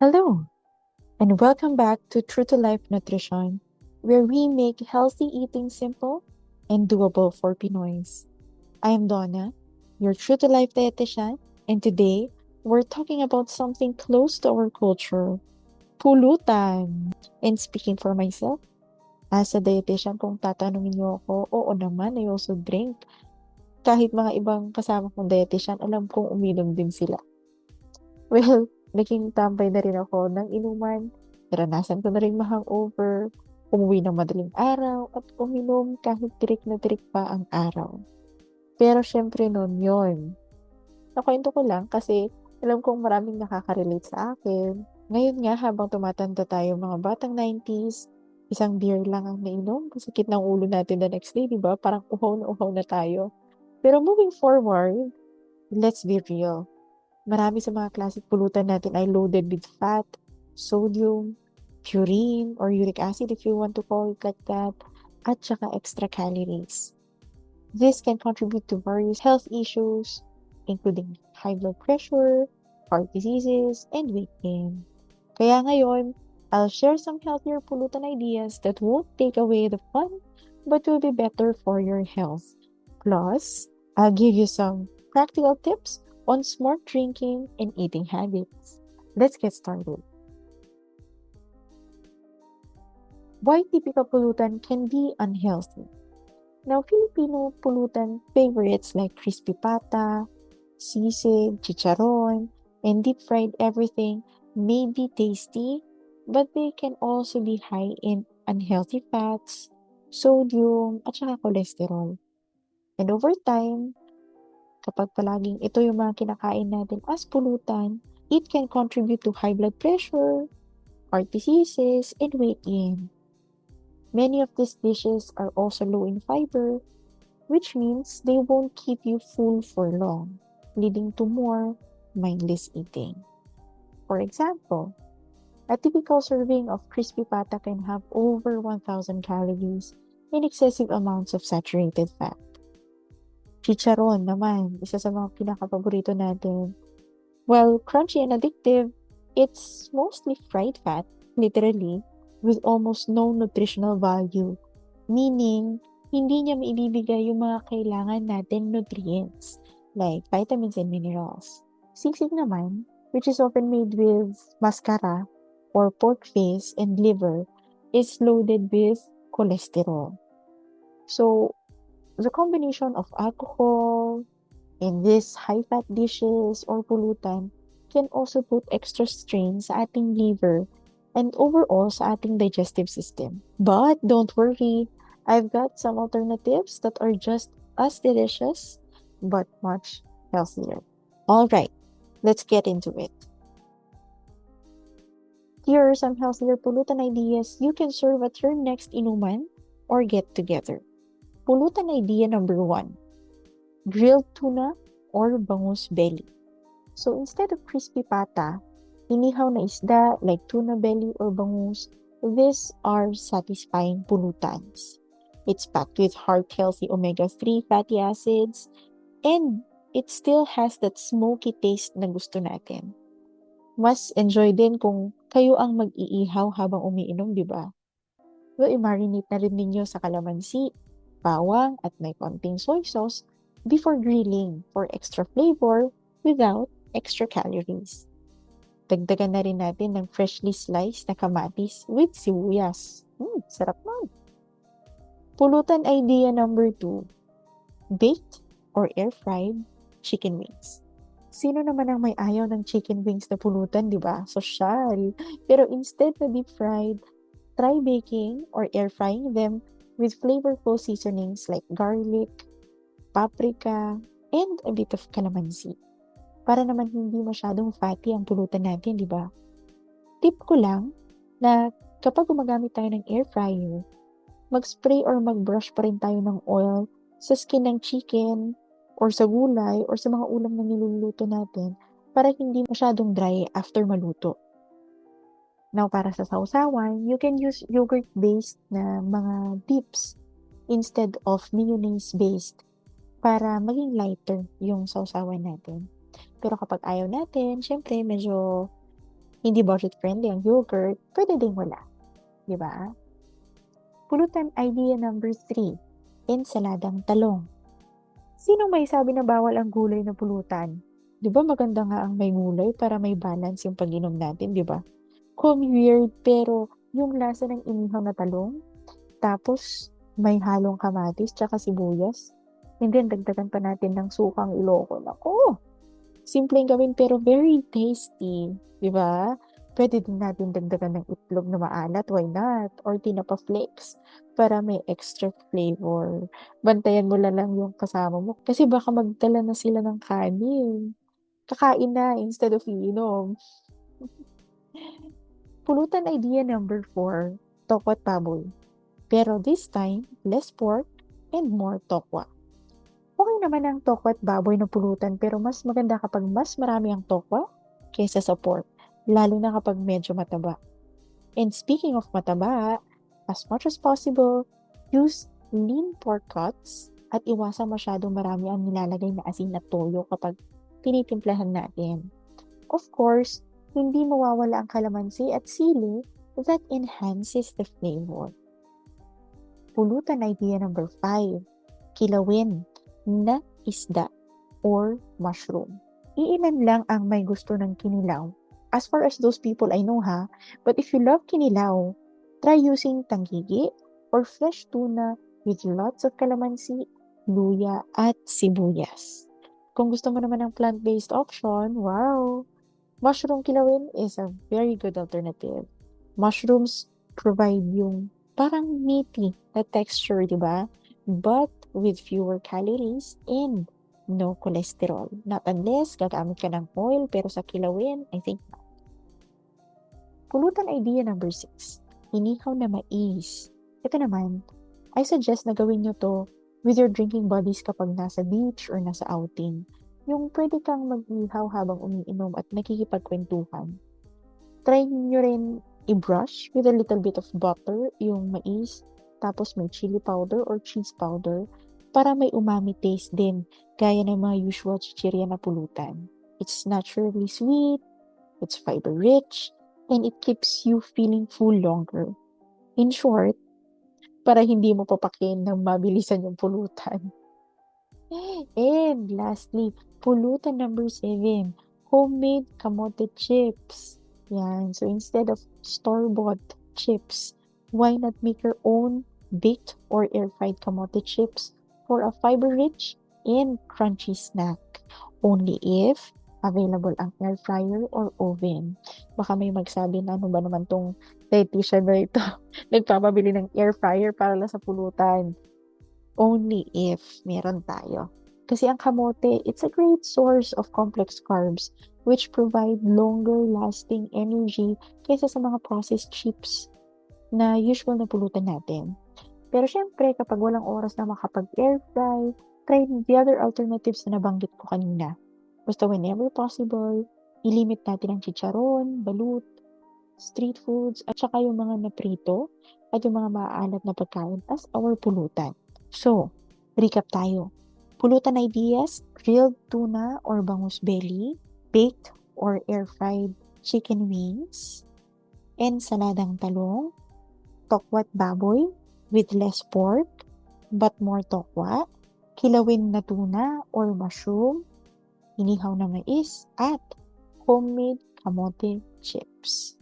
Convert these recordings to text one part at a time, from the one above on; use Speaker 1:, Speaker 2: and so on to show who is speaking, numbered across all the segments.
Speaker 1: Hello, and welcome back to True to Life Nutrition, where we make healthy eating simple and doable for Pinoys. I am Donna, your True to Life dietitian, and today we're talking about something close to our culture, pulutan. And speaking for myself, as a dietitian, kung tatanungin niyo ako, oo naman, I also drink. Kahit mga ibang kasama kong dietitian, alam kong uminom din sila. Well, naging tambay na rin ako ng inuman. Naranasan ko na rin ma-hangover, umuwi ng madaling araw, at uminom kahit tirik na tirik pa ang araw. Pero syempre nun yun. Nakwento ko lang kasi alam kong maraming nakaka-relate sa akin. Ngayon nga habang tumatanda tayo mga batang 90s, isang beer lang ang nainom, sakit ng ulo natin the next day, di ba? Parang uhaw na tayo. Pero moving forward, let's be real. Marami sa mga classic pulutan natin ay loaded with fat, sodium, purine, or uric acid if you want to call it like that, at saka extra calories. This can contribute to various health issues, including high blood pressure, heart diseases, and weight gain. Kaya ngayon, I'll share some healthier pulutan ideas that won't take away the fun, but will be better for your health. Plus, I'll give you some practical tips on smart drinking and eating habits. Let's get started. Why typical pulutan can be unhealthy? Now, Filipino pulutan favorites like crispy pata, sisig, chicharon, and deep-fried everything may be tasty, but they can also be high in unhealthy fats, sodium, at saka cholesterol. And over time, kapag palaging ito yung mga kinakain natin as pulutan, it can contribute to high blood pressure, heart diseases, and weight gain. Many of these dishes are also low in fiber, which means they won't keep you full for long, leading to more mindless eating. For example, a typical serving of crispy pata can have over 1,000 calories and excessive amounts of saturated fat. Chicharon naman, isa sa mga pinaka-paborito natin. While crunchy and addictive, it's mostly fried fat, literally, with almost no nutritional value. Meaning, hindi niya maibibigay yung mga kailangan natin nutrients, like vitamins and minerals. Sisig naman, which is often made with mascara or pork face and liver, is loaded with cholesterol. So, the combination of alcohol in these high-fat dishes or pulutan can also put extra strain sa ating liver and overall sa ating digestive system. But don't worry, I've got some alternatives that are just as delicious but much healthier. All right, let's get into it. Here are some healthier pulutan ideas you can serve at your next inuman or get together. Pulutan idea number 1, grilled tuna or bangus belly. So instead of crispy pata, inihaw na isda like tuna belly or bangus, these are satisfying pulutans. It's packed with heart-healthy omega-3 fatty acids, and it still has that smoky taste na gusto natin. Mas enjoy din kung kayo ang mag-iihaw habang umiinom, di ba? So, i-marinate na rin ninyo sa kalamansi, bawang, at may konting soy sauce before grilling for extra flavor without extra calories. Dagdagan na rin natin ng freshly sliced na kamatis with sibuyas. Sarap nun. Pulutan idea number 2, baked or air-fried chicken wings. Sino naman ang may ayaw ng chicken wings na pulutan, di ba? Sosyal. Pero instead na deep-fried, try baking or air-frying them with flavorful seasonings like garlic, paprika, and a bit of calamansi. Para naman hindi masyadong fatty ang pulutan natin, di ba? Tip ko lang na kapag gumagamit tayo ng air fryer, mag-spray or mag-brush pa rin tayo ng oil sa skin ng chicken or sa gulay or sa mga ulam na niluluto natin para hindi masyadong dry after maluto. Now, para sa sausawan, you can use yogurt-based na mga dips instead of mayonnaise-based para maging lighter yung sausawan natin. Pero kapag ayaw natin, syempre medyo Hindi budget-friendly ang yogurt, pwede din wala. Di ba? Pulutan idea number 3, ensaladang talong. Sino may sabi na bawal ang gulay na pulutan? Di ba maganda nga ang may gulay para may balance yung pag-inom natin, di ba? Kung weird, pero yung lasa ng inihaw na talong, tapos may halong kamatis tsaka sibuyas, and then dagdagan pa natin ng sukang Ilocos. Ako, simpleng gawin pero very tasty, di ba? Pwede din natin dagdagan ng itlog na maalat, why not? Or tinapa flakes para may extra flavor. Bantayan mo lang yung kasama mo kasi baka magdala na sila ng kanin. Kakain na instead of iinom. Pulutan idea number 4, tokwat baboy. Pero this time, less pork and more tokwa. Okay naman ang tokwa at baboy na pulutan pero mas maganda kapag mas marami ang tokwa kaysa sa pork, lalo na kapag medyo mataba. And speaking of mataba, as much as possible, use lean pork cuts at iwasan masyadong marami ang nilalagay na asin at toyo kapag tinitimplahan natin. Of course, hindi mawawala ang kalamansi at sili that enhances the flavor. Pulutan idea number 5, kilawin na isda or mushroom. Iilan lang ang may gusto ng kinilaw. As far as those people I know ha, but if you love kinilaw, try using tanggigi or fresh tuna with lots of calamansi, luya, at sibuyas. Kung gusto mo naman ng plant-based option, wow! Mushroom kilawin is a very good alternative. Mushrooms provide yung parang meaty na texture, di ba? But with fewer calories and no cholesterol. Not unless gagamit ka ng oil, pero sa kilawin, I think not. Pulutan idea number 6, inihaw na mais. Ito naman, I suggest na gawin nyo to with your drinking buddies kapag nasa beach or nasa outing. Yung pwede kang mag-ihaw habang umiinom at nakikipagkwentuhan. Try nyo rin i-brush with a little bit of butter yung mais, tapos may chili powder or cheese powder para may umami taste din, gaya ng mga usual chichirya na pulutan. It's naturally sweet, it's fiber-rich, and it keeps you feeling full longer. In short, para hindi mo papakin ng mabilisan yung pulutan. And lastly, pulutan number 7, homemade kamote chips. Yan. So instead of store-bought chips, why not make your own baked or air-fried kamote chips for a fiber-rich and crunchy snack? Only if available ang air fryer or oven. Baka may magsabi na ano ba naman tong dietitian na ito. Nagpapabili ng air fryer para lang sa pulutan. Only if meron tayo. Kasi ang kamote, it's a great source of complex carbs which provide longer lasting energy kaysa sa mga processed chips na usual na pulutan natin. Pero syempre, kapag walang oras na makapag-air fry, try the other alternatives na nabanggit ko kanina. Basta whenever possible, ilimit natin ang chicharon, balut, street foods, at saka yung mga naprito at yung mga maaalat na pagkain as our pulutan. So, recap tayo. Pulutan ideas, grilled tuna or bangus belly, baked or air-fried chicken wings, ensaladang talong, tokwat baboy with less pork but more tokwa, kilawin na tuna or mushroom, inihaw na mais, at homemade kamote chips.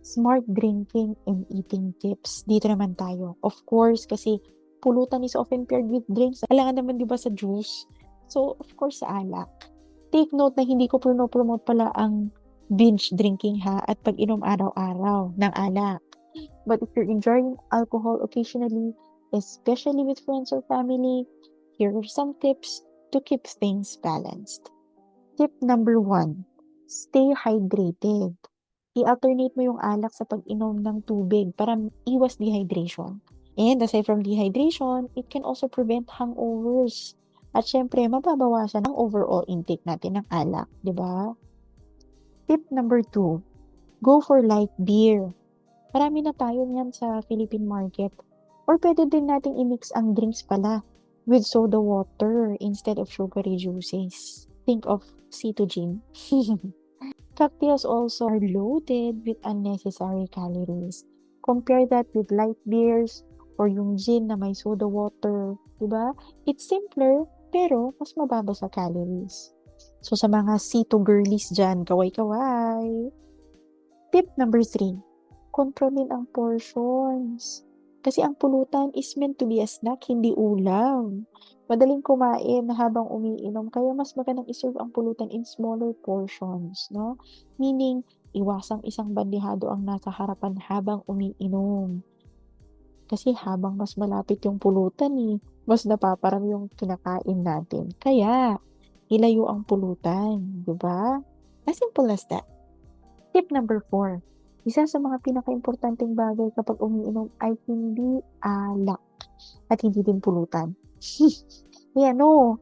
Speaker 1: Smart drinking and eating tips. Dito naman tayo. Of course, kasi pulutan is often paired with drinks. Alangan naman di ba sa juice? So, of course, sa alak. Take note na hindi ko promote pala ang binge drinking ha at pag-inom araw-araw ng alak. But if you're enjoying alcohol occasionally, especially with friends or family, here are some tips to keep things balanced. Tip number 1, stay hydrated. I-alternate mo yung alak sa pag-inom ng tubig para iwas dehydration. And aside from dehydration, it can also prevent hangovers. At syempre, mababawasan ang overall intake natin ng alak, di ba? Tip number 2, go for light beer. Marami na tayo niyan sa Philippine market. Or pwede din nating i-mix ang drinks pala with soda water instead of sugary juices. Think of C2 Gin. Cocktails also are loaded with unnecessary calories. Compare that with light beers or yung gin na may soda water, 'di ba? It's simpler pero mas mababa sa calories. So sa mga C2 girlies dyan, kaway-kaway. Tip number 3, kontrolin ang portions. Kasi ang pulutan is meant to be a snack, hindi ulam. Madaling kumain habang umiinom, kaya mas magandang iserve ang pulutan in smaller portions, no? Meaning, iwasang isang bandihado ang nasa harapan habang umiinom. Kasi habang mas malapit yung pulutan mas napaparami yung kinakain natin. Kaya, ilayo ang pulutan, di ba? As simple as that. Tip number 4. Isa sa mga pinakaimportanteng bagay kapag umiinom ay hindi alak at hindi din pulutan. Yan o.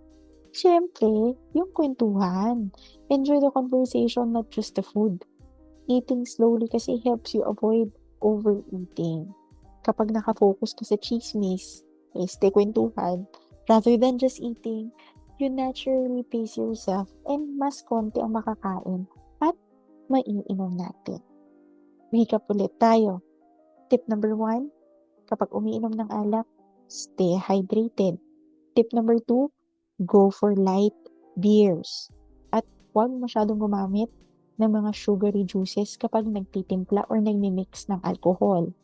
Speaker 1: Siyempre, yung kwentuhan. Enjoy the conversation, not just the food. Eating slowly kasi helps you avoid overeating. Kapag nakafocus ka sa chismis, stay kwentuhan, rather than just eating, you naturally pace yourself and mas konti ang makakain at maiinom natin. Recap ulit tayo. Tip number 1, kapag umiinom ng alak, stay hydrated. Tip number 2, go for light beers. At huwag masyadong gumamit ng mga sugary juices kapag nagtitimpla or nagmimix ng alcohol.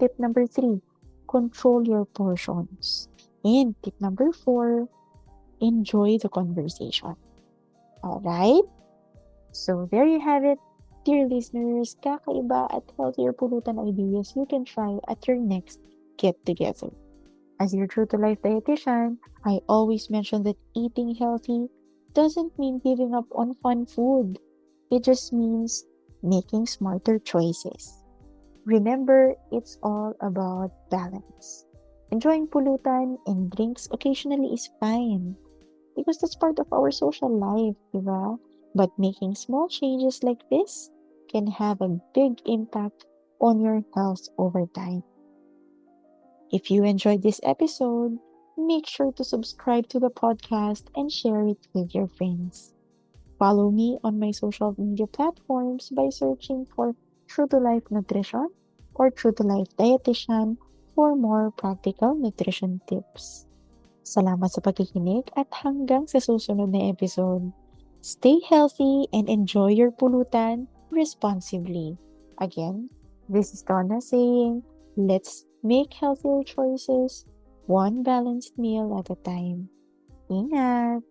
Speaker 1: Tip number 3, control your portions. And tip number 4, enjoy the conversation. Alright? So there you have it. Dear listeners, kakaiba at healthier pulutan ideas you can try at your next get-together. As your True to Life dietitian, I always mention that eating healthy doesn't mean giving up on fun food. It just means making smarter choices. Remember, it's all about balance. Enjoying pulutan and drinks occasionally is fine because that's part of our social life, diba? But making small changes like this can have a big impact on your health over time. If you enjoyed this episode, make sure to subscribe to the podcast and share it with your friends. Follow me on my social media platforms by searching for True to Life Nutrition or True to Life Dietitian for more practical nutrition tips. Salamat sa pakikinig at hanggang sa susunod na episode. Stay healthy and enjoy your pulutan responsibly. Again, this is Donna saying, let's make healthier choices, one balanced meal at a time. Ingat!